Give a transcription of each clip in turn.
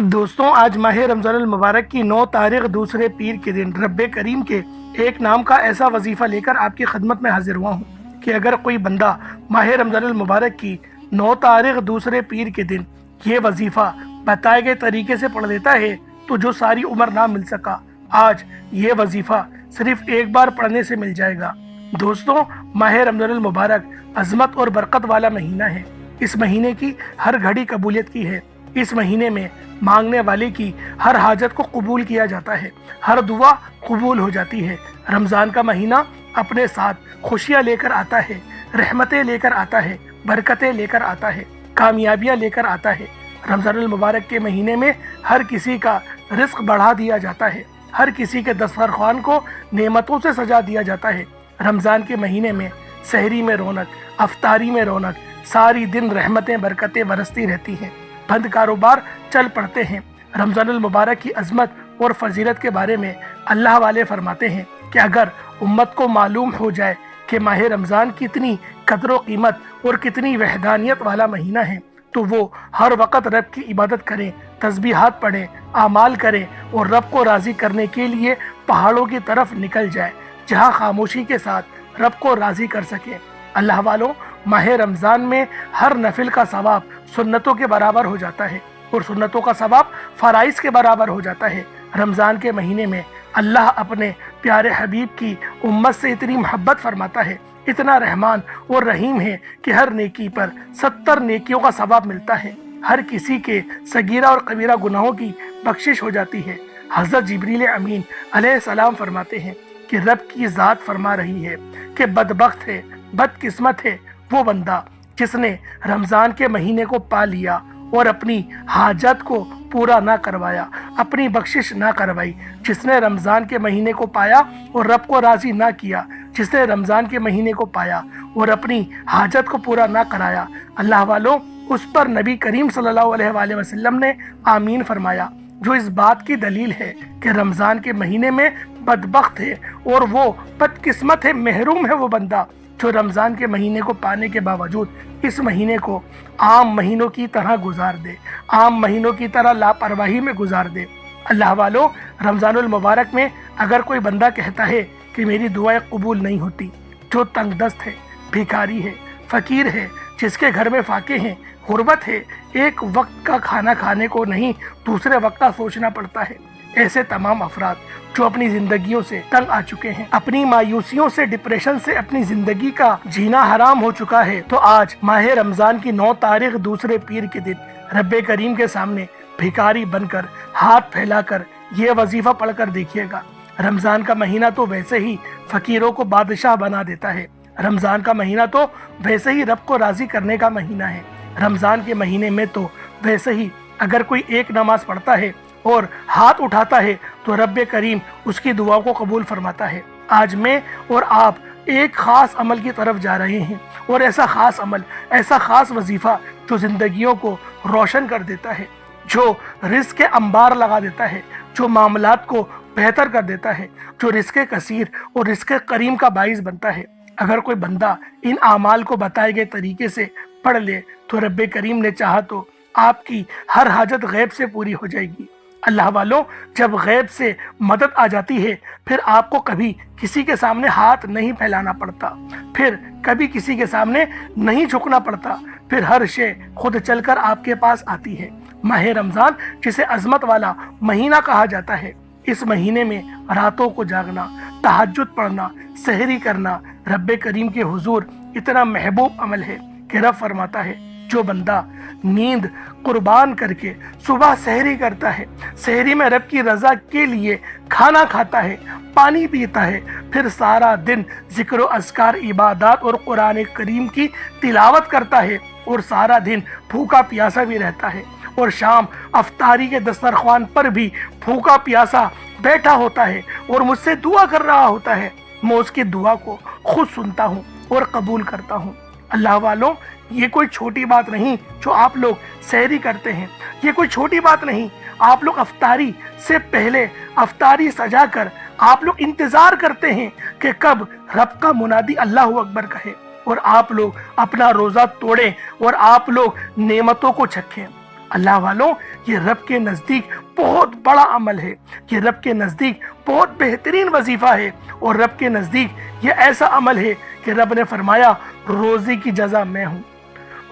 दोस्तों, आज माह रमज़ान मुबारक की 9 तारीख दूसरे पीर के दिन रब्बे करीम के एक नाम का ऐसा वजीफ़ा लेकर आपकी खिदमत में हाजिर हुआ हूँ कि अगर कोई बंदा माह रमज़ान मुबारक की 9 तारीख दूसरे पीर के दिन ये वजीफ़ा बताए गए तरीके से पढ़ लेता है तो जो सारी उम्र ना मिल सका, आज ये वजीफ़ा सिर्फ एक बार पढ़ने से मिल जाएगा। दोस्तों, माह रमज़ान मुबारक अज़मत और बरकत वाला महीना है। इस महीने की हर घड़ी कबूलियत की है। इस महीने में मांगने वाले की हर हाजत को कबूल किया जाता है, हर दुआ कबूल हो जाती है। रमज़ान का महीना अपने साथ खुशियाँ लेकर आता है, रहमतें लेकर आता है, बरकतें लेकर आता है, कामयाबियाँ लेकर आता है। रमज़ानुल मुबारक के महीने में हर किसी का रिस्क बढ़ा दिया जाता है, हर किसी के दस्तरख्वान को नेमतों से सजा दिया जाता है। रमज़ान के महीने में सहरी में रौनक, अफ्तारी में रौनक, सारी दिन रहमतें बरकतें बरसती रहती हैं, बंद कारोबार चल पड़ते हैं। रमज़ानुल मुबारक की अज़मत और फजीलत के बारे में अल्लाह वाले फरमाते हैं कि अगर उम्मत को मालूम हो जाए कि माह रमज़ान कितनी कदर व कीमत और कितनी वहदानियत वाला महीना है तो वो हर वक़्त रब की इबादत करें, तस्बीहात पढ़ें, आमाल करें और रब को राज़ी करने के लिए पहाड़ों की तरफ निकल जाए जहाँ खामोशी के साथ रब को राज़ी कर सके। अल्लाह वालों, माह रमज़ान में हर नफिल का सवाब सुन्नतों के बराबर हो जाता है और सुन्नतों का सवाब फ़राइज़ के बराबर हो जाता है। रमज़ान के महीने में अल्लाह अपने प्यारे हबीब की उम्मत से इतनी मोहब्बत फरमाता है, इतना रहमान और रहीम है कि हर नेकी पर 70 नेकियों का सवाब मिलता है। हर किसी के सगीरा और कबीरा गुनाहों की बख्शिश हो जाती है। हज़रत जिब्रील अमीन अलैहिस्सलाम फरमाते हैं कि रब की ज़ात फरमा रही है कि बदबख्त है, बदकिस्मत है वो बंदा जिसने रमज़ान के महीने को पा लिया और अपनी हाजत को पूरा ना करवाया, अपनी बख्शिश ना करवाई। जिसने रमज़ान के महीने को पाया और रब को राज़ी ना किया, जिसने रमज़ान के महीने को पाया और अपनी हाजत को पूरा ना कराया, अल्लाह वालों, उस पर नबी करीम सल्लल्लाहु अलैहि वसल्लम ने आमीन फरमाया, जो इस बात की दलील है कि रमज़ान के महीने में बदबख्त है और वो बदकिस्मत है, महरूम है वो बंदा जो रमज़ान के महीने को पाने के बावजूद इस महीने को आम महीनों की तरह गुजार दे, आम महीनों की तरह लापरवाही में गुजार दे। अल्लाह वालों, रमज़ानुल मुबारक में अगर कोई बंदा कहता है कि मेरी दुआएं कबूल नहीं होती, जो तंगदस्त है, भिखारी है, फ़कीर है, जिसके घर में फाके हैं, गुर्बत है, एक वक्त का खाना खाने को नहीं दूसरे वक्त का सोचना पड़ता है, ऐसे तमाम अफराद जो अपनी जिंदगियों से तंग आ चुके हैं, अपनी मायूसियों से, डिप्रेशन से अपनी जिंदगी का जीना हराम हो चुका है, तो आज माह रमज़ान की 9 तारीख दूसरे पीर के दिन रब्बे करीम के सामने भिखारी बनकर हाथ फैलाकर ये वजीफा पढ़कर देखिएगा। रमज़ान का महीना तो वैसे ही फकीरों को बादशाह बना देता है। रमज़ान का महीना तो वैसे ही रब को राज़ी करने का महीना है। रमज़ान के महीने में तो वैसे ही अगर कोई एक नमाज पढ़ता है और हाथ उठाता है तो रब्बे करीम उसकी दुआ को कबूल फरमाता है। आज मैं और आप एक ख़ास अमल की तरफ जा रहे हैं और ऐसा ख़ास अमल, ऐसा ख़ास वजीफ़ा जो ज़िंदगियों को रोशन कर देता है, जो रिज़्क़ के अंबार लगा देता है, जो मामलात को बेहतर कर देता है, जो रिज़्क़ कसीर और रिज़्क़ करीम का बाइस बनता है। अगर कोई बंदा इन आमाल को बताए गए तरीके से पढ़ ले तो रब्बे करीम ने चाहा तो आपकी हर हाजत गैब से पूरी हो जाएगी। अल्लाह वालों, जब गैब से मदद आ जाती है फिर आपको कभी किसी के सामने हाथ नहीं फैलाना पड़ता, फिर कभी किसी के सामने नहीं झुकना पड़ता, फिर हर शे खुद चलकर आपके पास आती है। माह रमज़ान जिसे अज़मत वाला महीना कहा जाता है, इस महीने में रातों को जागना, तहज्जुद पढ़ना, सहरी करना रब्बे करीम के हुजूर इतना महबूब अमल है कि रब फरमाता है, जो बंदा नींद कुर्बान करके सुबह सहरी करता है, सहरी में रब की रज़ा के लिए खाना खाता है, पानी पीता है, फिर सारा दिन जिक्र अज़कार, इबादत और कुरान करीम की तिलावत करता है और सारा दिन भूखा प्यासा भी रहता है और शाम अफ्तारी के दस्तरख्वान पर भी भूखा प्यासा बैठा होता है और मुझसे दुआ कर रहा होता है, मैं उसकी दुआ को खुद सुनता हूँ और कबूल करता हूँ। अल्लाह वालों, ये कोई छोटी बात नहीं जो आप लोग सहरी करते हैं, ये कोई छोटी बात नहीं। आप लोग अफ्तारी से पहले अफ्तारी सजा कर आप लोग इंतज़ार करते हैं कि कब रब का मुनादी अल्लाहु अकबर कहे और आप लोग अपना रोज़ा तोड़ें और आप लोग नेमतों को चखें। अल्लाह वालों, ये रब के नज़दीक बहुत बड़ा अमल है, ये रब के नज़दीक बहुत बेहतरीन वजीफ़ा है, और रब के नज़दीक ये ऐसा अमल है कि रब ने फरमाया रोज़े की जज़ा मैं हूँ,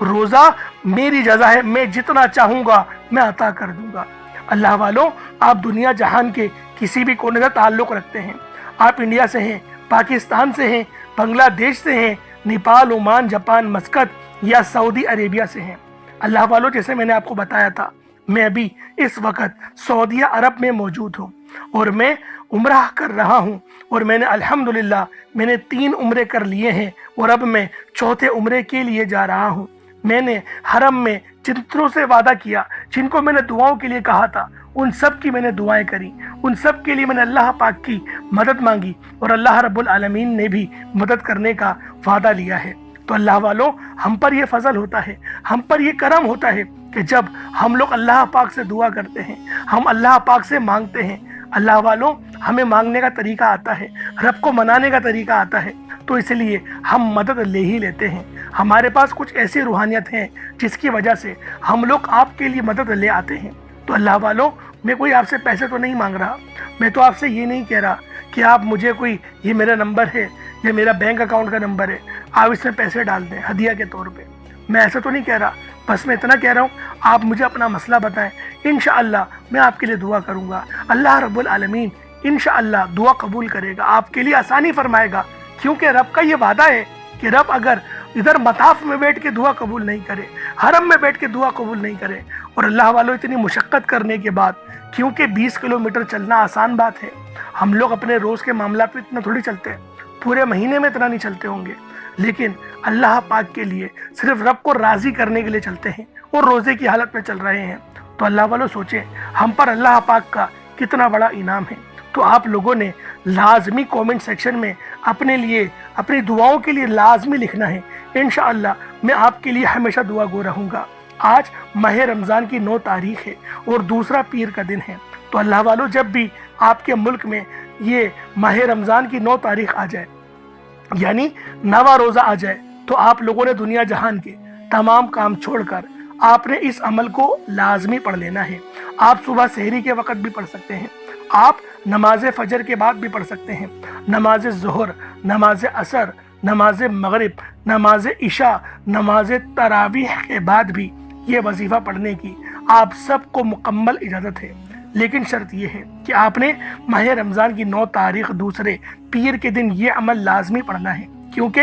रोज़ा मेरी जज़ा है, मैं जितना चाहूँगा मैं अता कर दूँगा। अल्लाह वालों, आप दुनिया जहान के किसी भी कोने से ताल्लुक़ रखते हैं, आप इंडिया से हैं, पाकिस्तान से हैं, बांग्लादेश से हैं, नेपाल, ओमान, जापान, मस्कत या सऊदी अरेबिया से हैं। अल्लाह वालों, जैसे मैंने आपको बताया था, मैं अभी इस वक्त सऊदी अरब में मौजूद हूँ और मैं उम्रह कर रहा हूँ, और मैंने अल्हम्दुलिल्लाह मैंने 3 उम्रे कर लिए हैं और अब मैं चौथे उम्रे के लिए जा रहा हूँ। मैंने हरम में जितनों से वादा किया, जिनको मैंने दुआओं के लिए कहा था, उन सब की मैंने दुआएं करी, उन सब के लिए मैंने अल्लाह पाक की मदद मांगी, और अल्लाह रब्बुल आलमीन ने भी मदद करने का वादा लिया है। तो अल्लाह वालों, हम पर ये फजल होता है, हम पर ये करम होता है कि जब हम लोग अल्लाह पाक से दुआ करते हैं, हम अल्लाह पाक से मांगते हैं, अल्लाह वालों हमें मांगने का तरीका आता है, रब को मनाने का तरीका आता है, तो इसलिए हम मदद ले ही लेते हैं। हमारे पास कुछ ऐसी रूहानियत हैं जिसकी वजह से हम लोग आपके लिए मदद ले आते हैं। तो अल्लाह वालों, मैं कोई आपसे पैसे तो नहीं मांग रहा, मैं तो आपसे ये नहीं कह रहा कि आप मुझे कोई ये मेरा नंबर है या मेरा बैंक अकाउंट का नंबर है, आप इसमें पैसे डाल दें हदिया के तौर पे, मैं ऐसा तो नहीं कह रहा। बस मैं इतना कह रहा हूँ, आप मुझे अपना मसला बताएं, इंशाअल्लाह मैं आपके लिए दुआ करूँगा, अल्लाह रब्बुल आलमीन इंशाअल्लाह दुआ कबूल करेगा, आपके लिए आसानी फरमाएगा, क्योंकि रब का ये वादा है कि रब अगर इधर मताफ में बैठ के दुआ कबूल नहीं करे, हरम में बैठ के दुआ कबूल नहीं करे, और अल्लाह वालों इतनी मुशक्क़त करने के बाद, क्योंकि 20 किलोमीटर चलना आसान बात है, हम लोग अपने रोज़ के मामला पे इतना थोड़ी चलते हैं, पूरे महीने में इतना नहीं चलते होंगे, लेकिन अल्लाह पाक के लिए सिर्फ रब को राज़ी करने के लिए चलते हैं और रोज़े की हालत में चल रहे हैं। तो अल्लाह वालों सोचें हम पर अल्लाह पाक का कितना बड़ा इनाम है। तो आप लोगों ने लाजमी कमेंट सेक्शन में अपने लिए, अपनी दुआओं के लिए लाजमी लिखना है। इंशाअल्लाह मैं आपके लिए हमेशा दुआ गो रहूँगा। आज माह रमज़ान की 9 तारीख है और दूसरा पीर का दिन है। तो अल्लाह वालों, जब भी आपके मुल्क में ये माह रमज़ान की 9 तारीख आ जाए, यानी 9वां रोज़ा आ जाए, तो आप लोगों ने दुनिया जहान के तमाम काम छोड़कर आपने इस अमल को लाजमी पढ़ लेना है। आप सुबह सहरी के वक़्त भी पढ़ सकते हैं, आप नमाज फजर के बाद भी पढ़ सकते हैं, नमाज ज़ोहर, नमाज असर, नमाज मगरिब, नमाज इशा, नमाज तरावीह के बाद भी ये वजीफ़ा पढ़ने की आप सबको मुकम्मल इजाज़त है। लेकिन शर्त यह है कि आपने माह रमज़ान की 9 तारीख दूसरे पीर के दिन ये अमल लाजमी पढ़ना है, क्योंकि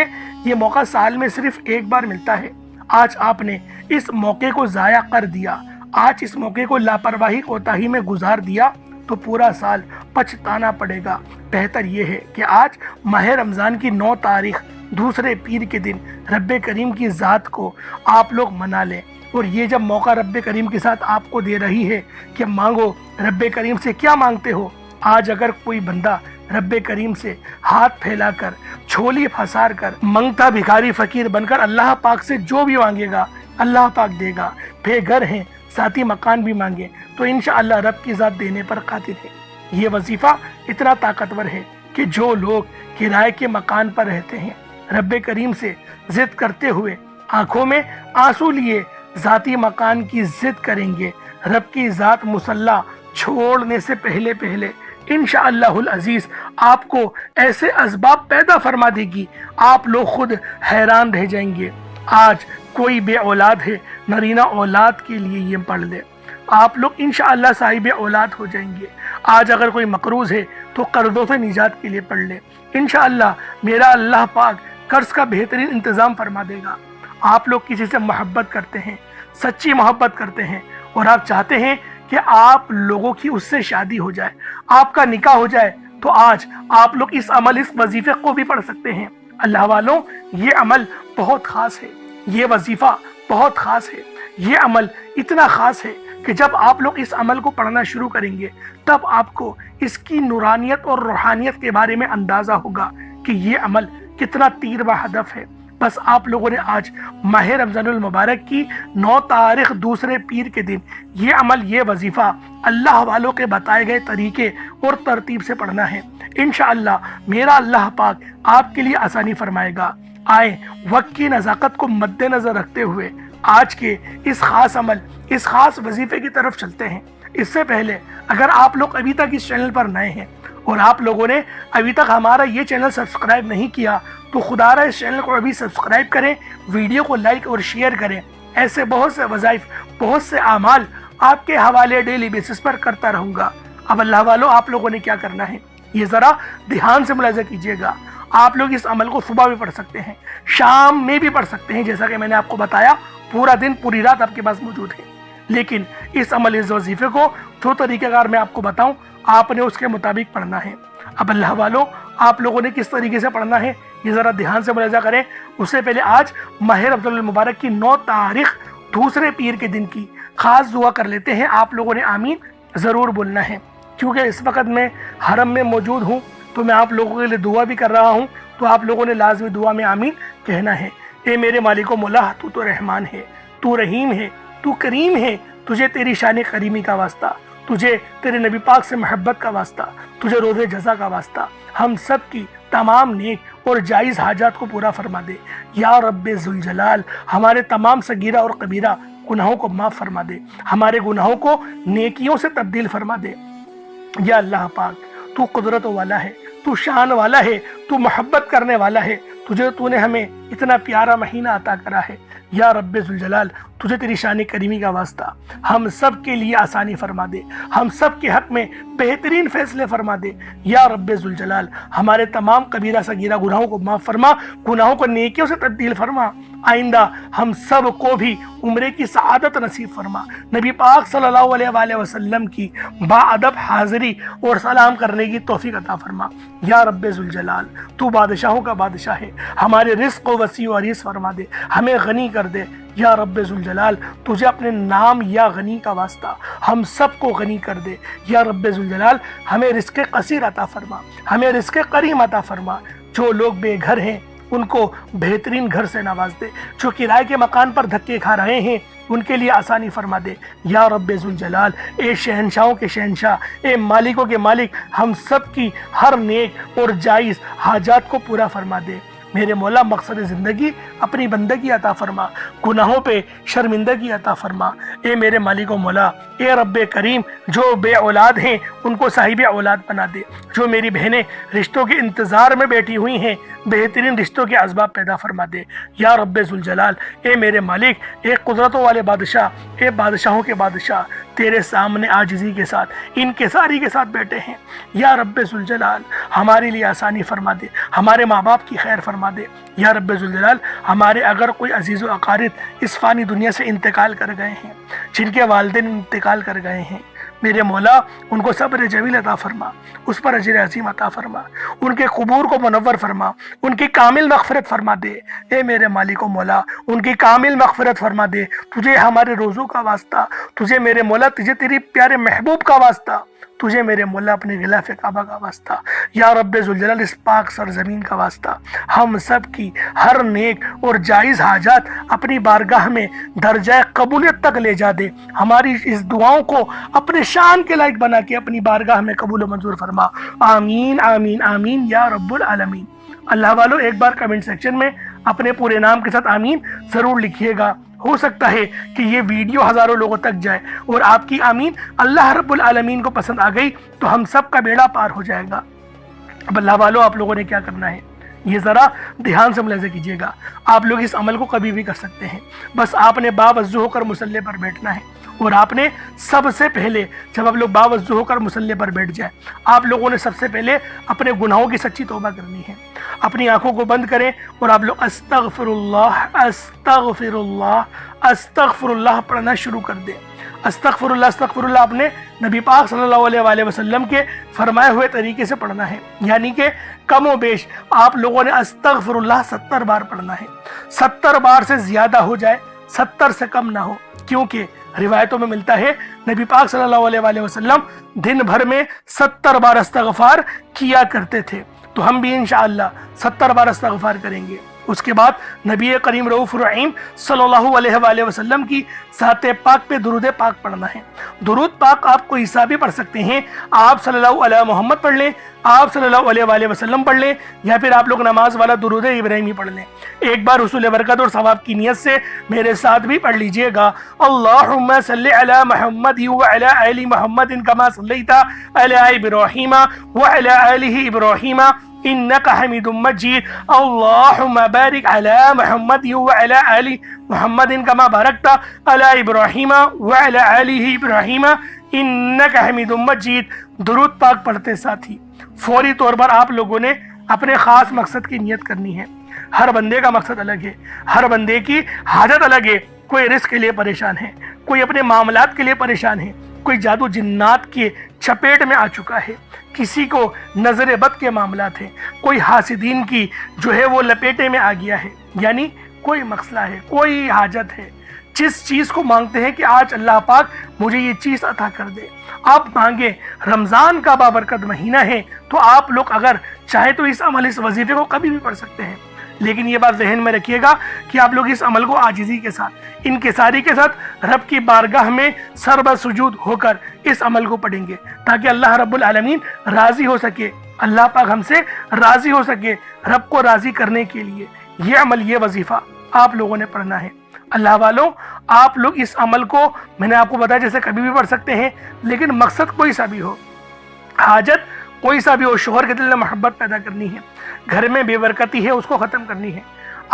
ये मौका साल में सिर्फ एक बार मिलता है। आज आपने इस मौके को ज़ाया कर दिया, आज इस मौके को लापरवाही कोताही में गुजार दिया तो पूरा साल पछताना पड़ेगा। बेहतर ये है कि आज माह रमज़ान की 9 तारीख दूसरे पीर के दिन रब्बे करीम की ज़ात को आप लोग मना लें। और ये जब मौका रब्बे करीम के साथ आपको दे रही है कि मांगो, रब्बे करीम से क्या मांगते हो। आज अगर कोई बंदा रब्बे करीम से हाथ फैलाकर, झोली फंसार कर, मंगता भिखारी फकीर बनकर अल्लाह पाक से जो भी मांगेगा अल्लाह पाक देगा। बेघर हैं, साथी मकान भी मांगे तो इंशाअल्लाह रब की ज़ात देने पर कादिर है। ये वजीफ़ा इतना ताकतवर है कि जो लोग किराए के मकान पर रहते हैं, रब्बे करीम से जिद करते हुए आंखों में आंसू लिए ज़ाती मकान की जिद करेंगे, रब की ज़ात मुसल्ला छोड़ने से पहले पहले इंशाअल्लाहुल अज़ीज़ आपको ऐसे असबाब पैदा फरमा देगी, आप लोग खुद हैरान रह जाएंगे। आज कोई बे औलाद है, नरीना औलाद के लिए ये पढ़ ले, आप लोग इंशाअल्लाह साहिब औलाद हो जाएंगे। आज अगर कोई मकरूज़ है तो कर्ज़ों से निजात के लिए पढ़ ले, इंशाअल्लाह मेरा अल्लाह पाक कर्ज का बेहतरीन इंतज़ाम फरमा देगा। आप लोग किसी से मोहब्बत करते हैं, सच्ची मोहब्बत करते हैं और आप चाहते हैं कि आप लोगों की उससे शादी हो जाए, आपका निकाह हो जाए, तो आज आप लोग इस अमल, इस वजीफे को भी पढ़ सकते हैं। अल्लाह वालों, ये अमल बहुत ख़ास है, ये वजीफ़ा बहुत ख़ास है, ये अमल इतना ख़ास है कि जब आप लोग इस अमल को पढ़ना शुरू करेंगे तब आपको इसकी नूरानियत और रूहानियत के बारे में अंदाज़ा होगा कि ये अमल कितना तीर व हदफ है। बस आप लोगों ने आज माह रमज़ानुल मुबारक की 9 तारीख दूसरे पीर के दिन ये अमल, ये वजीफ़ा अल्लाह वालों के बताए गए तरीके और तरतीब से पढ़ना है। इंशाअल्लाह मेरा अल्लाह पाक आपके लिए आसानी फरमाएगा। आए वक्त की नज़ाकत को मद्देनज़र रखते हुए آج کے اس خاص عمل، اس خاص وظیفے کی طرف چلتے ہیں۔ اس سے پہلے اگر آپ لوگ ابھی تک اس چینل پر نئے ہیں اور آپ لوگوں نے ابھی تک ہمارا یہ چینل سبسکرائب نہیں کیا تو خدا رہا اس چینل کو ابھی سبسکرائب کریں، ویڈیو کو لائک اور شیئر کریں۔ ایسے بہت سے وظائف، بہت سے اعمال آپ کے حوالے ڈیلی بیسس پر کرتا رہوں گا۔ اب اللہ والو، آپ لوگوں نے کیا کرنا ہے یہ ذرا دھیان سے ملاحظہ کیجئے گا۔ آپ لوگ اس عمل کو صبح بھی پڑھ سکتے ہیں، شام میں بھی پڑھ سکتے ہیں، جیسا کہ میں نے آپ کو بتایا پورا دن پوری رات آپ کے پاس موجود ہے۔ لیکن اس عمل، اس وظیفے کو جو طریقہ کار میں آپ کو بتاؤں، آپ نے اس کے مطابق پڑھنا ہے۔ اب اللہ والو، آپ لوگوں نے کس طریقے سے پڑھنا ہے یہ ذرا دھیان سے ملاحظہ کریں۔ اس سے پہلے آج ماہ رمضان المبارک کی 9 تاریخ دوسرے پیر کے دن کی خاص دعا کر لیتے ہیں۔ آپ لوگوں نے آمین ضرور بولنا ہے، کیونکہ اس وقت میں حرم میں موجود ہوں تو میں آپ لوگوں کے لیے دعا بھی کر رہا ہوں، تو آپ لوگوں نے لازمی دعا میں آمین کہنا ہے۔ اے میرے مالک و مولا، تو رحمان ہے، تو رحیم ہے، تو کریم ہے، تجھے تیری شان کریمی کا واسطہ، تجھے تیرے نبی پاک سے محبت کا واسطہ، تجھے روز جزا کا واسطہ، ہم سب کی تمام نیک اور جائز حاجات کو پورا فرما دے۔ یا رب ذوالجلال، ہمارے تمام صغیرہ اور کبیرہ گناہوں کو معاف فرما دے، ہمارے گناہوں کو نیکیوں سے تبدیل فرما دے۔ یا اللہ پاک، تو قدرت والا ہے، تو شان والا ہے، تو محبت کرنے والا ہے، تو نے ہمیں اتنا پیارا مہینہ عطا کرا ہے۔ یا رب ذوالجلال، تجھے تیری شان کریمی کا واسطہ ہم سب کے لیے آسانی فرما دے، ہم سب کے حق میں بہترین فیصلے فرما دے۔ یا رب ذوالجلال، ہمارے تمام کبیرہ صغیرہ گناہوں کو معاف فرما، گناہوں کو نیکیوں سے تبدیل فرما۔ آئندہ ہم سب کو بھی عمرے کی سعادت نصیب فرما، نبی پاک صلی اللہ علیہ وآلہ وسلم کی باادب حاضری اور سلام کرنے کی توفیق عطا فرما۔ یا رب ذوالجلال، تو بادشاہوں کا بادشاہ ہے، ہمارے رزق کو وسیع و عریض فرما دے، ہمیں غنی کر دے۔ یا رب ذوالجلال، تجھے اپنے نام یا غنی کا واسطہ ہم سب کو غنی کر دے۔ یا رب ذوالجلال، ہمیں رزق قصیر عطا فرما، ہمیں رزق کریم عطا فرما۔ جو لوگ بے گھر ہیں ان کو بہترین گھر سے نواز دے، جو کرائے کے مکان پر دھکے کھا رہے ہیں ان کے لیے آسانی فرما دے۔ یا رب ذوالجلال، اے شہنشاہوں کے شہنشاہ، اے مالکوں کے مالک، ہم سب کی ہر نیک اور جائز حاجات کو پورا فرما دے۔ میرے مولا، مقصد زندگی اپنی بندگی عطا فرما، گناہوں پہ شرمندگی عطا فرما۔ اے میرے مالک و مولا، اے رب کریم، جو بے اولاد ہیں ان کو صاحب اولاد بنا دے، جو میری بہنیں رشتوں کے انتظار میں بیٹھی ہوئی ہیں بہترین رشتوں کے اسباب پیدا فرما دے۔ یا رب ذوالجلال، اے میرے مالک، اے قدرتوں والے بادشاہ، اے بادشاہوں کے بادشاہ، تیرے سامنے عاجزی کے ساتھ، انکساری کے ساتھ بیٹھے ہیں۔ یا رب ذوالجلال، ہمارے لیے آسانی فرما دے، ہمارے ماں باپ کی خیر فرما دے۔ یا رب ذوالجلال، ہمارے اگر کوئی عزیز و اقارب اس فانی دنیا سے انتقال کر گئے ہیں، جن کے والدین انتقال کر گئے ہیں، میرے مولا ان کو صبر جمیل عطا فرما، اس پر اجر عظیم عطا فرما، ان کے قبور کو منور فرما، ان کی کامل مغفرت فرما دے۔ اے میرے مالک و مولا، ان کی کامل مغفرت فرما دے۔ تجھے ہمارے روزوں کا واسطہ، تجھے میرے مولا، تجھے تیری پیارے محبوب کا واسطہ، تجھے میرے مولا اپنے غلاف کعبہ کا واسطہ، یا رب ذوالجلال اس پاک سرزمین کا واسطہ، ہم سب کی ہر نیک اور جائز حاجات اپنی بارگاہ میں درجہ قبولیت تک لے جا دے۔ ہماری اس دعاؤں کو اپنے شان کے لائق بنا کے اپنی بارگاہ میں قبول و منظور فرما۔ آمین آمین آمین یا رب العالمین۔ اللہ والو، ایک بار کمنٹ سیکشن میں اپنے پورے نام کے ساتھ آمین ضرور لکھیے گا۔ ہو سکتا ہے کہ یہ ویڈیو ہزاروں لوگوں تک جائے اور آپ کی آمین اللہ رب العالمین کو پسند آ گئی تو ہم سب کا بیڑا پار ہو جائے گا۔ اب اللہ والو، آپ لوگوں نے کیا کرنا ہے یہ ذرا دھیان سے ملاحظہ کیجیے گا۔ آپ لوگ اس عمل کو کبھی بھی کر سکتے ہیں، بس آپ نے باوضو ہو کر مصلی پر بیٹھنا ہے، اور آپ نے سب سے پہلے جب آپ لوگ باوضو ہو کر مصلی پر بیٹھ جائیں، آپ لوگوں نے سب سے پہلے اپنے گناہوں کی سچی توبہ کرنی ہے۔ اپنی آنکھوں کو بند کریں اور آپ لوگ استغفر اللہ استغفر اللہ استغفر اللہ پڑھنا شروع کر دیں۔ استغفر اللہ اپنے نبی پاک صلی اللہ علیہ وآلہ وسلم کے فرمائے ہوئے طریقے سے پڑھنا ہے، یعنی کہ کم و بیش آپ لوگوں نے استغفر اللہ 70 بار پڑھنا ہے۔ 70 بار سے زیادہ ہو جائے، 70 سے کم نہ ہو، کیونکہ روایتوں میں ملتا ہے نبی پاک صلی اللہ علیہ وآلہ وسلم دن بھر میں 70 بار استغفار کیا کرتے تھے، تو ہم بھی انشاءاللہ 70 بار استغفار کریں گے۔ उसके बाद नबी करीम रऊफ़ रहीम सल्लल्लाहु अलैहि वसल्लम की ज़ात पाक पे दुरूद पाक पढ़ना है। दुरूद पाक आप कोई सा भी पढ़ सकते हैं, आप सल्लल्लाहु अलैहि मोहम्मद पढ़ लें, आप सल्लल्लाहु अलैहि वसल्लम पढ़ लें, या फिर आप लोग नमाज वाला दुरूद इब्राहिमी पढ़ लें। एक बार हुसूल बरकत और सवाब की नियत से मेरे साथ भी पढ़ लीजिएगा। अल्लाहुम्मा सल्लि अला मुहम्मद व अला आलि मुहम्मद कमा सल्लैता अला इब्राहीम व अला आलि इब्राहीम इन्नका हमीदुम मजीद। अल्लाहुम्मा बारिक अला मुहम्मद व अला आलि मुहम्मद कमा बारकता अला इब्राहीम व अला आलि इब्राहीम इन्नका हमीदुम मजीद। दुरूद पाक पढ़ते साथ ही फौरी तौर पर आप लोगों ने अपने ख़ास मकसद की नियत करनी है। हर बंदे का मकसद अलग है, हर बंदे की हाजत अलग है। कोई रिस्क के लिए परेशान है, कोई अपने मामलात के लिए परेशान है, कोई जादू जिन्नात के चपेट में आ चुका है, किसी को नज़र बद के मामलात हैं, कोई हासिदीन की जो है वो लपेटे में आ गया है। यानी कोई मसला है, कोई हाजत है, जिस चीज़ को मांगते हैं कि आज अल्लाह पाक मुझे ये चीज़ अता कर दे, आप मांगे। रमज़ान का बाबरकत महीना है तो आप लोग अगर चाहे तो इस अमल, इस वजीफे को कभी भी पढ़ सकते हैं, लेकिन ये बात जहन में रखिएगा कि आप लोग इस अमल को आजिज़ी के साथ, इनकिसारी के साथ रब की बारगाह में सरब सुजूद होकर इस अमल को पढ़ेंगे, ताकि अल्लाह रब्बुल आलमीन राज़ी हो सके, अल्लाह पाक हमसे राज़ी हो सके। रब को राज़ी करने के लिए ये अमल, ये वजीफ़ा आप लोगों ने पढ़ना है। अल्लाह वालों, आप लोग इस अमल को, मैंने आपको बताया जैसे कभी भी पढ़ सकते हैं, लेकिन मकसद कोई सा भी हो, हाजत कोई सा भी हो, शोहर के दिल में मोहब्बत पैदा करनी है, घर में बेबरकती है उसको ख़त्म करनी है,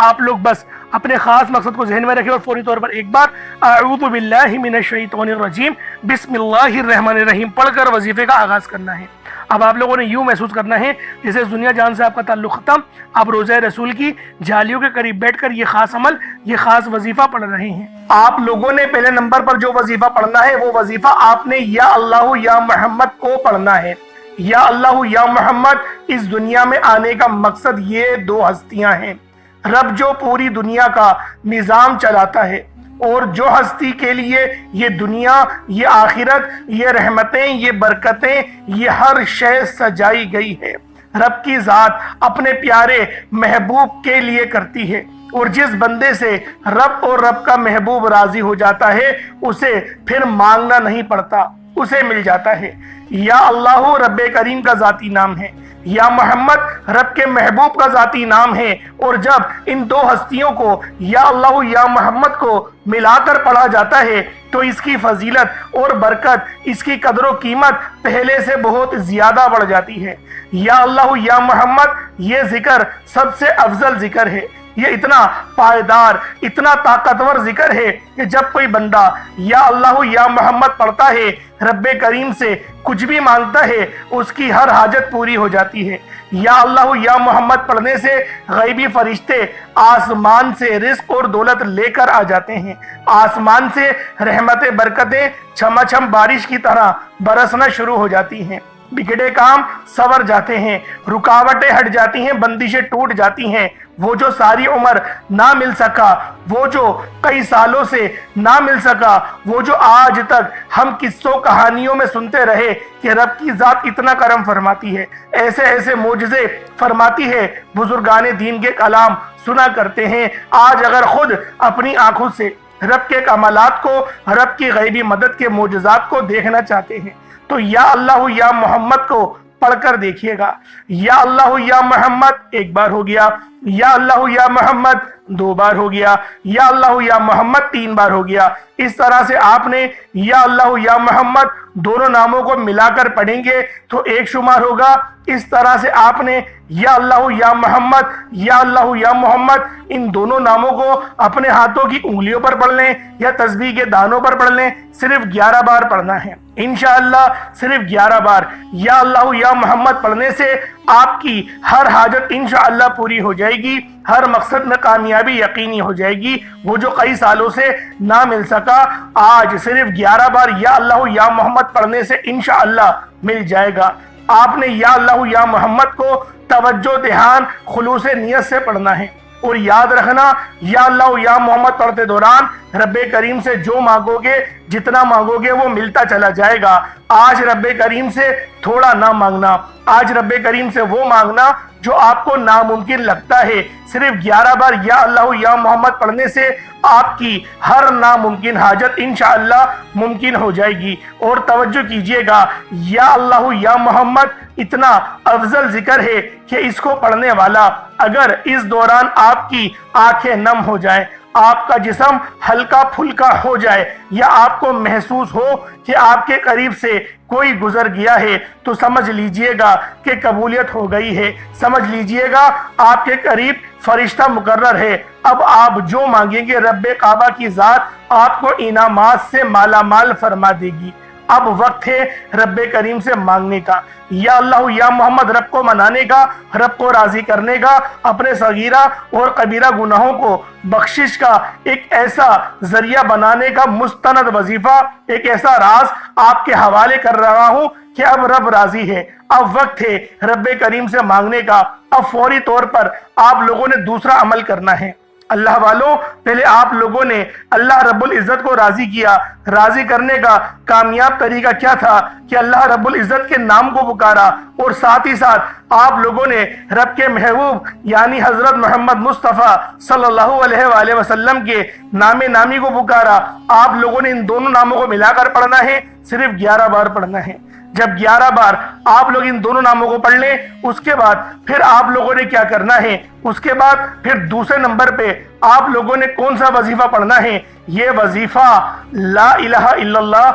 आप लोग बस अपने ख़ास मकसद को जहन में रखें और फौरी तौर पर एक बार अऊज़ु बिल्लाहि मिनश शैतानिर रजीम बिस्मिल्लाहिर रहमानिर रहीम पढ़कर वजीफे का आगाज़ करना है। अब आप लोगों ने यूँ महसूस करना है जैसे दुनिया जान से आपका ताल्लुक़ ख़त्म, आप रोज़ा रसूल की जालियों के करीब बैठकर ये ख़ास अमल, ये ख़ास वजीफ़ा पढ़ रहे हैं। आप लोगों ने पहले नंबर पर जो वजीफ़ा पढ़ना है वो वजीफ़ा आपने या अल्लाह या मोहम्मद को पढ़ना है। या अल्लाह या मोहम्मद, इस दुनिया में आने का मकसद ये दो हस्तियां हैं। रब जो पूरी दुनिया का निज़ाम चलाता है और जो हस्ती के लिए ये दुनिया, ये आखिरत, ये रहमतें, ये बरकतें, ये हर शय सजाई गई है, रब की ज़ात अपने प्यारे महबूब के लिए करती है। और जिस बंदे से रब और रब का महबूब राज़ी हो जाता है उसे फिर मांगना नहीं पड़ता, उसे मिल जाता है। या अल्लाह रब्बे करीम का ज़ाती नाम है, या मोहम्मद रब के महबूब का ज़ाती नाम है। और जब इन दो हस्तियों को, या अल्लाह या मोहम्मद को मिलाकर पढ़ा जाता है तो इसकी फजीलत और बरकत, इसकी कदर व कीमत पहले से बहुत ज़्यादा बढ़ जाती है। या अल्लाह या मोहम्मद ये जिक्र सबसे अफजल जिक्र है, ये इतना पायदार, इतना ताकतवर जिक्र है कि जब कोई बंदा या अल्लाह या मोहम्मद पढ़ता है, रब्बे करीम से कुछ भी मांगता है, उसकी हर हाजत पूरी हो जाती है। या अल्लाह या मोहम्मद पढ़ने से गैबी फरिश्ते आसमान से रिस्क और दौलत लेकर आ जाते हैं, आसमान से रहमतें बरकतें छमाछम बारिश की तरह बरसना शुरू हो जाती हैं, बिगड़े काम सवर जाते हैं, रुकावटें हट जाती हैं, बंदिशें टूट जाती हैं। वो जो सारी उम्र ना मिल सका, वो जो कई सालों से ना मिल सका, वो जो आज तक हम किस्सों कहानियों में सुनते रहे कि रब की ज़ात इतना करम फरमाती है, ऐसे ऐसे मोजज़े फरमाती है, बुजुर्गाने दीन के कलाम सुना करते हैं। आज अगर खुद अपनी आंखों से रब के कमालात को, रब की गैबी मदद के मोजज़ात को देखना चाहते हैं तो या अल्लाह या मोहम्मद को पढ़कर देखिएगा। या अल्लाह या मोहम्मद एक बार हो गया, या अल्लाह या मोहम्मद दो बार हो गया, या अल्लाह या मोहम्मद तीन बार हो गया। इस तरह से आपने या अल्लाह या मोहम्मद दोनों नामों को मिलाकर पढ़ेंगे तो एक शुमार होगा। इस तरह से आपने या अल्लाह या मोहम्मद, या अल्लाह या मोहम्मद इन दोनों नामों को अपने हाथों की उंगलियों पर पढ़ लें या तस्बीह के दानों पर पढ़ लें। सिर्फ 11 बार पढ़ना है इंशाअल्लाह, सिर्फ 11 बार या अल्लाह या मोहम्मद पढ़ने से आपकी हर हाजत इंशाअल्लाह पूरी हो जाएगी, हर मकसद में कामयाबी यकीनी हो जाएगी। वो जो कई सालों से ना मिल सका, आज सिर्फ 11 बार या अल्लाह या मोहम्मद पढ़ने से इंशाअल्लाह मिल जाएगा। आपने या अल्लाह या मोहम्मद को तवज्जो, ध्यान, खुलूस नियत से पढ़ना है। और याद रखना, या अल्लाह या मोहम्मद पढ़ते दौरान रब्बे करीम से जो मांगोगे, जितना मांगोगे वो मिलता चला जाएगा। आज रब्बे करीम से थोड़ा ना मांगना, आज रब्बे करीम से वो मांगना جو آپ کو ناممکن لگتا ہے، صرف 11 بار یا اللہ یا محمد پڑھنے سے آپ کی ہر ناممکن حاجت انشاءاللہ ممکن ہو جائے گی۔ اور توجہ کیجئے گا، یا اللہ یا محمد اتنا افضل ذکر ہے کہ اس کو پڑھنے والا اگر اس دوران آپ کی آنکھیں نم ہو جائیں، آپ کا جسم ہلکا پھلکا ہو جائے، یا آپ کو محسوس ہو کہ آپ کے قریب سے کوئی گزر گیا ہے، تو سمجھ لیجئے گا کہ قبولیت ہو گئی ہے، سمجھ لیجئے گا آپ کے قریب فرشتہ مقرر ہے۔ اب آپ جو مانگیں گے رب کعبہ کی ذات آپ کو انعامات سے مالا مال فرما دے گی۔ اب وقت ہے رب کریم سے مانگنے کا، یا اللہ یا محمد رب کو منانے کا، رب کو راضی کرنے کا، اپنے صغیرہ اور کبیرہ گناہوں کو بخشش کا ایک ایسا ذریعہ بنانے کا مستند وظیفہ، ایک ایسا راز آپ کے حوالے کر رہا ہوں کہ اب رب راضی ہے۔ اب وقت ہے رب کریم سے مانگنے کا۔ اب فوری طور پر آپ لوگوں نے دوسرا عمل کرنا ہے۔ اللہ والوں، پہلے آپ لوگوں نے اللہ رب العزت کو راضی کیا۔ راضی کرنے کا کامیاب طریقہ کیا تھا کہ اللہ رب العزت کے نام کو پکارا، اور ساتھ ہی ساتھ آپ لوگوں نے رب کے محبوب یعنی حضرت محمد مصطفیٰ صلی اللہ علیہ وآلہ وسلم کے نام نامی کو پکارا۔ آپ لوگوں نے ان دونوں ناموں کو ملا کر پڑھنا ہے، صرف 11 بار پڑھنا ہے۔ جب 11 بار آپ لوگ ان دونوں ناموں کو پڑھ لیں، اس کے بعد پھر آپ لوگوں نے کیا کرنا ہے، اس کے بعد پھر دوسرے نمبر پہ آپ لوگوں نے کون سا وظیفہ پڑھنا ہے؟ یہ وظیفہ لا الہ الا اللہ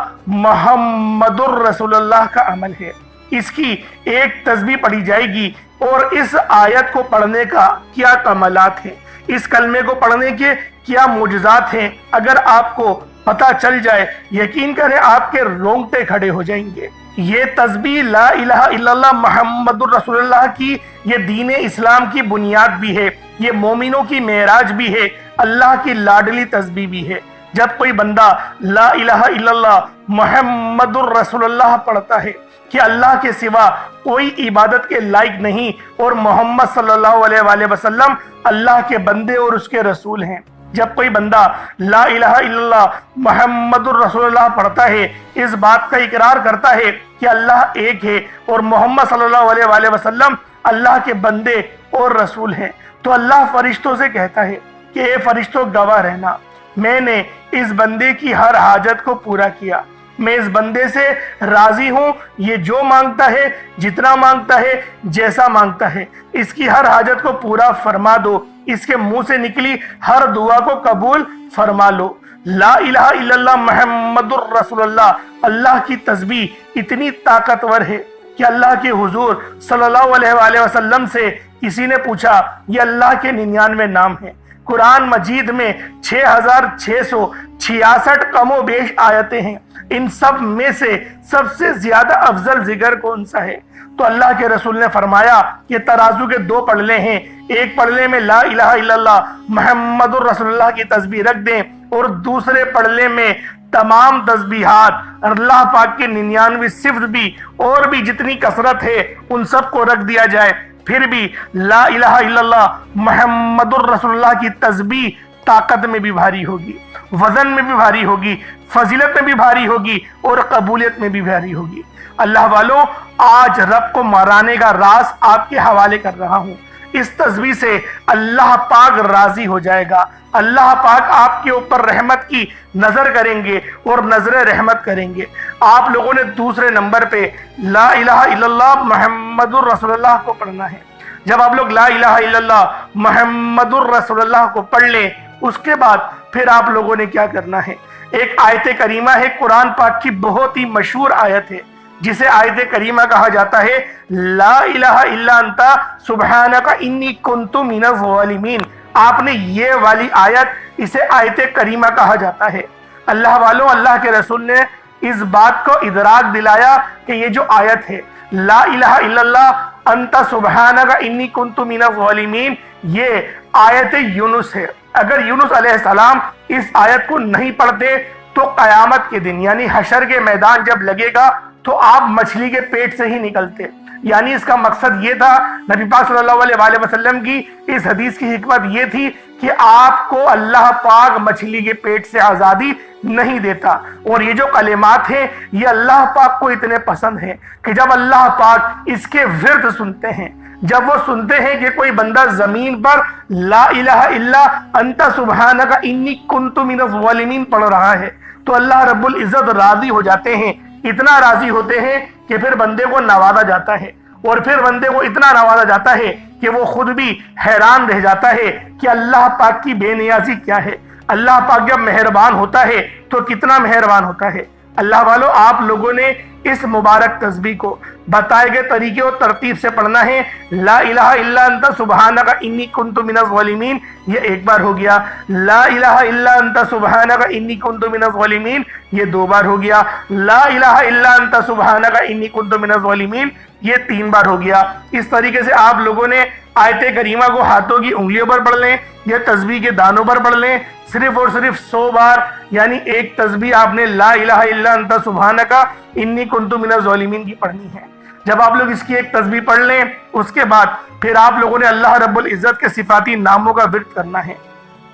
محمد الرسول اللہ کا عمل ہے۔ اس کی ایک تسبیح پڑھی جائے گی، اور اس آیت کو پڑھنے کا کیا کمالات ہیں، اس کلمے کو پڑھنے کے کیا معجزات ہیں، اگر آپ کو پتہ چل جائے، یقین کریں آپ کے رونگٹے کھڑے ہو جائیں گے۔ یہ تسبیح لا الہ الا اللہ محمد الرسول اللہ کی یہ دین اسلام کی بنیاد بھی ہے، یہ مومنوں کی معراج بھی ہے، اللہ کی لاڈلی تسبیح بھی ہے۔ جب کوئی بندہ لا الہ الا اللہ محمد الرسول اللہ پڑھتا ہے کہ اللہ کے سوا کوئی عبادت کے لائق نہیں، اور محمد صلی اللہ علیہ وآلہ وسلم اللہ کے بندے اور اس کے رسول ہیں، جب کوئی بندہ لا الہ الا اللہ محمد الرسول اللہ پڑھتا ہے، اس بات کا اقرار کرتا ہے کہ اللہ ایک ہے اور محمد صلی اللہ علیہ وآلہ وسلم اللہ کے بندے اور رسول ہیں، تو اللہ فرشتوں سے کہتا ہے کہ اے فرشتوں گواہ رہنا، میں نے اس بندے کی ہر حاجت کو پورا کیا، میں اس بندے سے راضی ہوں، یہ جو مانگتا ہے، جتنا مانگتا ہے، جیسا مانگتا ہے، اس کی ہر حاجت کو پورا فرما دو، اس کے منہ سے نکلی ہر دعا کو قبول فرما لو۔ لا الہ الا اللہ محمد الرسول اللہ، اللہ کی تسبیح اتنی طاقتور ہے کہ اللہ کے حضور صلی اللہ علیہ وآلہ وسلم سے کسی نے پوچھا، یہ اللہ کے 99 نام ہیں، قرآن مجید میں 6666 کم و بیش آیتیں ہیں، ان سب میں سے سب سے زیادہ افضل ذکر کون سا ہے؟ تو اللہ کے رسول نے فرمایا کہ ترازو کے 2 پلڑے ہیں، ایک پلڑے میں لا الہ الا اللہ محمد الرسول اللہ کی تسبیح رکھ دیں، اور دوسرے پلڑے میں تمام تسبیحات اللہ پاک کے 99 صفت بھی اور بھی جتنی کثرت ہے ان سب کو رکھ دیا جائے، پھر بھی لا الہ الا اللہ محمد الرسول اللہ کی تسبیح طاقت میں بھی بھاری ہوگی، وزن میں بھی بھاری ہوگی، فضیلت میں بھی بھاری ہوگی، اور قبولیت میں بھی بھاری ہوگی۔ اللہ والوں، آج رب کو مرانے کا راز آپ کے حوالے کر رہا ہوں۔ اس تسبیح سے اللہ پاک راضی ہو جائے گا، اللہ پاک آپ کے اوپر رحمت کی نظر کریں گے اور نظر رحمت کریں گے۔ آپ لوگوں نے دوسرے نمبر پہ لا الہ الا اللہ محمد الرسول اللہ کو پڑھنا ہے۔ جب آپ لوگ لا الہ الا اللہ محمد الرسول اللہ کو پڑھ لیں، اس کے بعد پھر آپ لوگوں نے کیا کرنا ہے؟ ایک آیت کریمہ ہے، قرآن پاک کی بہت ہی مشہور آیت ہے، جسے آیت کریمہ کہا جاتا ہے، لا الہ الا انت سبحانک انی کنت من الظالمین۔ آپ نے یہ والی آیت، اسے آیت کریمہ کہا جاتا ہے۔ اللہ والوں، اللہ کے رسول نے اس بات کو ادراک دلایا کہ یہ جو آیت ہے لا الہ الا اللہ انت سبحانک انی کنت من الظالمین، یہ آیت یونس ہے۔ اگر یونس علیہ السلام اس آیت کو نہیں پڑھتے تو قیامت کے دن یعنی حشر کے میدان جب لگے گا تو آپ مچھلی کے پیٹ سے ہی نکلتے۔ یعنی اس کا مقصد یہ تھا، نبی پاک صلی اللہ علیہ وآلہ وسلم کی اس حدیث کی حکمت یہ تھی کہ آپ کو اللہ پاک مچھلی کے پیٹ سے آزادی نہیں دیتا۔ اور یہ جو کلمات ہیں یہ اللہ پاک کو اتنے پسند ہیں کہ جب اللہ پاک اس کے ورد سنتے ہیں، جب وہ سنتے ہیں کہ کوئی بندہ زمین پر لا الہ الا انت سبحانک انی کنت من الظالمین پڑھ رہا ہے تو اللہ رب العزت راضی ہو جاتے ہیں، اتنا راضی ہوتے ہیں کہ پھر بندے کو نوازا جاتا ہے، اور پھر بندے کو اتنا نوازا جاتا ہے کہ وہ خود بھی حیران رہ جاتا ہے کہ اللہ پاک کی بے نیازی کیا ہے۔ اللہ پاک جب مہربان ہوتا ہے تو کتنا مہربان ہوتا ہے۔ اللہ والو، آپ لوگوں نے اس مبارک تسبیح کو بتائے گئے طریقے اور ترتیب سے پڑھنا ہے۔ لا الہ الا انت سبحانک انی کنت من الظالمین، یہ ایک بار ہو گیا۔ لا الہ الا انت سبحانک انی کنت من الظالمین، یہ 2 بار ہو گیا۔ لا الہ الا انت سبحانک انی کنت من الظالمین، یہ 3 بار ہو گیا۔ اس طریقے سے آپ لوگوں نے آیت کریمہ کو ہاتھوں کی انگلیوں پر پڑھ لیں یا تسبیح کے دانوں پر پڑھ لیں، صرف اور صرف 100 بار، یعنی ایک تسبیح آپ نے لا الہ الا انت سبحانک انی کنت من الظالمین کی پڑھنی ہے۔ جب آپ لوگ اس کی ایک تسبیح پڑھ لیں، اس کے بعد پھر آپ لوگوں نے اللہ رب العزت کے صفاتی ناموں کا ورد کرنا ہے۔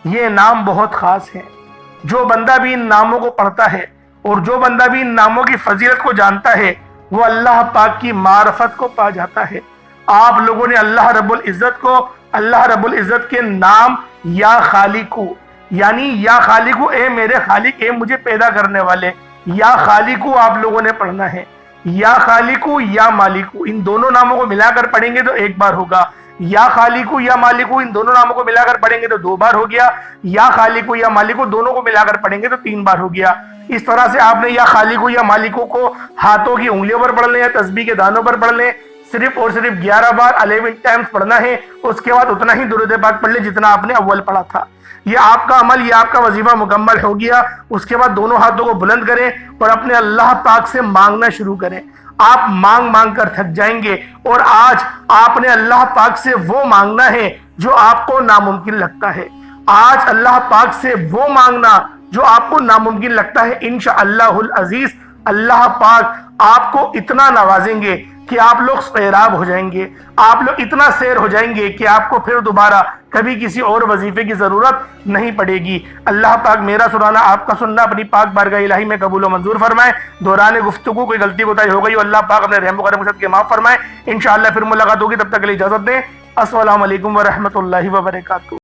یہ نام بہت خاص ہیں، جو بندہ بھی ان ناموں کو پڑھتا ہے اور جو بندہ بھی ان ناموں کی فضیلت کو جانتا ہے وہ اللہ پاک کی معرفت کو پا جاتا ہے۔ آپ لوگوں نے اللہ رب العزت کے نام یا خالقو، یعنی یا خالقو، اے میرے خالق، اے مجھے پیدا کرنے والے، یا خالقو آپ لوگوں نے پڑھنا ہے۔ یا خالقو یا مالکو، ان دونوں ناموں کو ملا کر پڑھیں گے تو 1 بار ہوگا۔ یا خالقو یا مالکو، ان دونوں ناموں کو ملا کر پڑھیں گے تو 2 بار ہو گیا۔ یا خالقو یا مالکو دونوں کو ملا کر پڑھیں گے تو 3 بار ہو گیا۔ اس طرح سے آپ نے یا خالقو یا مالکو کو ہاتھوں کی انگلیوں پر پڑھ لیں یا تسبیح کے دانوں پر پڑھ لیں، صرف اور صرف 11 بار 11 ٹائمز پڑھنا ہے۔ اس کے بعد اتنا ہی درود پاک پڑھ لیں جتنا آپ نے اول پڑھا تھا۔ یہ آپ کا عمل، یہ آپ کا وظیفہ مکمل ہو گیا۔ اس کے بعد دونوں ہاتھوں کو بلند کریں اور اپنے اللہ پاک سے مانگنا شروع کریں۔ آپ مانگ مانگ کر تھک جائیں گے، اور آج آپ نے اللہ پاک سے وہ مانگنا ہے جو آپ کو ناممکن لگتا ہے۔ آج اللہ پاک سے وہ مانگنا جو آپ کو ناممکن لگتا ہے۔ انشاءاللہ العزیز اللہ پاک آپ کو اتنا نوازیں گے کہ آپ لوگ سیراب ہو جائیں گے، آپ لوگ اتنا سیر ہو جائیں گے کہ آپ کو پھر دوبارہ کبھی کسی اور وظیفے کی ضرورت نہیں پڑے گی۔ اللہ پاک میرا سنانا، آپ کا سننا اپنی پاک بارگاہ الہی میں قبول و منظور فرمائے۔ دوران گفتگو کوئی غلطی کوتاہی ہو گئی، اللہ پاک اپنے رحم و کرم کے ساتھ معاف فرمائے۔ انشاءاللہ پھر ملاقات ہوگی، تب تک کے لیے اجازت دیں۔ السلام علیکم ورحمۃ اللہ وبرکاتہ۔